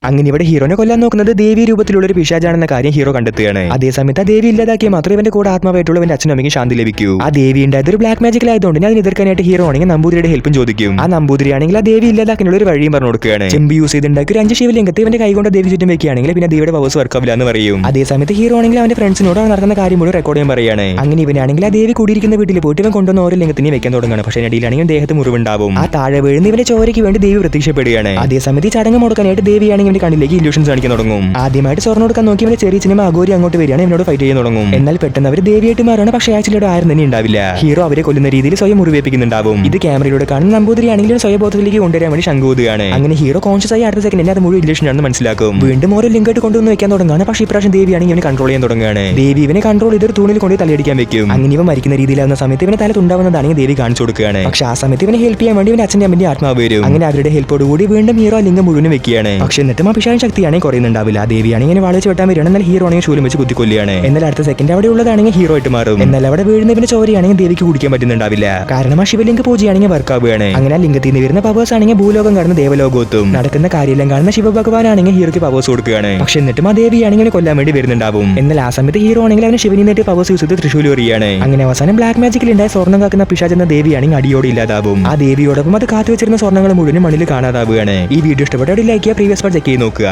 അങ്ങനെ ഇവിടെ ഹീറോനെ കൊല്ലാൻ നോക്കുന്നത് ദേവി രൂപത്തിലുള്ള ഒരു പിശാചാണെന്ന കാര്യം ഹീറോ കണ്ടെത്തുകയാണ്. അതേസമയത്ത് ആ ദേവി ഇല്ലാതാക്കിയ മാത്രമേ ഇവന്റെ കൂടെ ആത്മാവായിട്ടുള്ളവന്റെ അച്ഛനും അമ്മയ്ക്കും ശാന്തി ലഭിക്കൂ. ആ ദേവി ഉണ്ടായത് ഒരു ബ്ലാക്ക് മാജിക്കൽ ആയതുകൊണ്ട് അതിന് എതിർക്കാനായിട്ട് ഹീറോ ആണെങ്കിൽ നമ്പൂതിരിയുടെ ഹെൽപ്പും ചോദിക്കും. ആ നമ്പൂതിരി ആണെങ്കിൽ ആ ദേവി ഇല്ലാതാക്കാനുള്ള ഒരു വഴിയും പറഞ്ഞു കൊടുക്കുകയാണ്. ചെമ്പ് യൂസ് ചെയ്തുണ്ടാക്കി ഒരു 5 ശിവലിംഗത്തെ ഇവന്റെ കൈകൊണ്ട് ദേവി ചുറ്റും വെക്കുകയാണെങ്കിൽ പിന്നെ ദേവിയുടെ പവേഴ്സ് വർക്കാവില്ല എന്ന് പറയും. അതേസമയത്ത് ഹീറോ ആണെങ്കിൽ അവന്റെ ഫ്രണ്ട്സിനോട് നടക്കുന്ന കാര്യം മുഴുവൻ റെക്കോർഡ് ചെയ്യാൻ പറയാണ്. അങ്ങനെ ഇവനാണെങ്കിൽ ആ ദേവി കൂടിയിരിക്കുന്ന വീട്ടിൽ പോയിട്ട് ഇവൻ കൊണ്ടുവന്ന ഓരോ ലിംഗത്തിനെ വെക്കാൻ തുടങ്ങുകയാണ്. പക്ഷേ ഇടയിലാണെങ്കിൽ ദേഹത്ത് മുറിവുണ്ടാവും. ആ താഴെ വീഴുന്ന ഇവന്റെ ചോരയ്ക്ക് വേണ്ടി ദേവി പ്രത്യക്ഷപ്പെടുകയാണ്. അതേസമയത്ത് ചടങ്ങ് മുടക്കാനായിട്ട് ദേവിയാണെങ്കിൽ ഇവന്റെ കണ്ണിലേക്ക് ഇല്യൂഷൻസ് കാണിക്കാൻ തുടങ്ങും. ആദ്യമായിട്ട് സ്വർണ്ണം കൊടുക്കാൻ നോക്കി ഇവന്റെ ചെറിയ സിനിമ അഗോരി അങ്ങോട്ട് വരികയാണ്, ഇവനോട് ഫൈറ്റ് ചെയ്യാൻ തുടങ്ങും. എന്നാൽ പെട്ടെന്ന് അവർ ദേവിയായിട്ട് മാറാണ്. പക്ഷേ ആക്ച്വലി ആരും തന്നെ ഉണ്ടാവില്ല. ഹീറോ അവരെ കൊല്ലുന്ന രീതിയിൽ സ്വയം മുറിവേപ്പിക്കുന്നുണ്ടാവും. ഇത് ക്യാമറയിലൂടെ കാണുന്ന നമ്പൂതിരിയാണെങ്കിലും സ്വയബോധത്തിലേക്ക് കൊണ്ടുവരാൻ വേണ്ടി ശങ്കൂതുകയാണ്. അങ്ങനെ ഹീറോ കോൺഷ്യസ് ആയി അടുത്ത സെക്കൻഡ് അത് മുഴുവൻ ഇല്യൂഷൻ ആണെന്ന് മനസ്സിലാക്കും. വീണ്ടും ഓരോ ലിങ്കായിട്ട് കൊണ്ടുവന്ന് വെക്കാൻ തുടങ്ങുകയാണ്. പക്ഷേ ഇപ്രാവശ്യം ദേവിയാണെങ്കിൽ ഇവനെ കൺട്രോൾ ചെയ്യാൻ തുടങ്ങുകയാണ്. ദേവി ഇവനെ കൺട്രോൾ ചെയ്തൊരു തൂണിൽ കൊണ്ട് തലയടിക്കാൻ വെക്കും. അങ്ങനെ ഇവ മരിക്കുന്ന രീതിയിലാവുന്ന സമയത്ത് ഇവനെ തല തുണ്ടാവുന്നതാണെങ്കിൽ ദേവി കാണിച്ചു കൊടുക്കുകയാണ്. പക്ഷേ ആ സമയത്ത് ഇവനെ ഹെൽപ്പ് ചെയ്യാൻ വേണ്ടി ഇവന്റെ അച്ഛൻ്റെ അമ്മന്റെ ആത്മാവ് വരും. അങ്ങനെ അവരുടെ ഹെൽപ്പോട് കൂടി വീണ്ടും ഹീറോ ലിംഗം മുഴുവൻ വെക്കുകയാണ്. പക്ഷേ എന്നിട്ടും ആ പിശാചിൻ ശക്തിയാണെങ്കിൽ കുറയുന്നുണ്ടാവില്ല. ദേവിയാണെങ്കിൽ ഇങ്ങനെ വാളിച്ച് വെട്ടാൻ വരികയാണ്. എന്നാൽ ഹീറോ ആണെങ്കിൽ ശൂലം വെച്ച് കുത്തിക്കൊല്ലുകയാണ്. എന്നാൽ അടുത്ത സെക്കൻഡ് അവിടെ ഉള്ളതാണെങ്കിൽ ഹീറോ ആയിട്ട് മാറും. എന്നാൽ അവിടെ വീഴുന്നവന്റെ ചോരയാണെങ്കിൽ ദേവിക്ക് കുടിക്കാൻ പറ്റുന്നുണ്ടാവില്ല. കാരണം ആ ശിവലിംഗ പൂജയാണെങ്കിൽ വർക്ക് ആവുകയാണ്. അങ്ങനെ ആ ലിംഗത്തിൽ നിന്ന് വരുന്ന പവേഴ്സ് ആണെങ്കിൽ ഭൂലോകം കാണുന്ന ദേവലോകത്തും നടക്കുന്ന കാര്യമെല്ലാം കാണുന്ന ശിവഭഗവാനാണെങ്കിൽ ഹീറോയ്ക്ക് പവേഴ്സ് കൊടുക്കുകയാണ്. പക്ഷെ എന്നിട്ടും ആ ദേവിയാണെങ്കിൽ കൊല്ലാൻ വേണ്ടി വരുന്നുണ്ടാവും. എന്നാൽ ആ സമയത്ത് ഹീറോ ആണെങ്കിൽ അവന് ശിവനിൽ നിന്നിട്ട് പവേഴ്സ് യൂസ് ചെയ്ത് തൃശൂൽ എറിയാണ്. അങ്ങനെ അവസാനം ബ്ലാക്ക് മാജിക്കിൽ ഉണ്ടായ സ്വർണ്ണം കാക്കുന്ന പിശാച് എന്ന ദേവിയാണെങ്കിൽ അടിയോടെ ഇല്ലാതാവും. ആ ദേവിയോടൊപ്പം അത് കാത്തു വെച്ചിരുന്ന സ്വർണ്ണങ്ങൾ മുഴുവൻ മണ്ണിൽ കാണാതാവുകയാണ്. ഈ വീഡിയോ ഇഷ്ടപ്പെട്ട ലൈക്ക് ചെയ്യുക, പ്രീവിയസ് പാർട്ട് ചെക്ക് ചെയ്ത് നോക്കുക.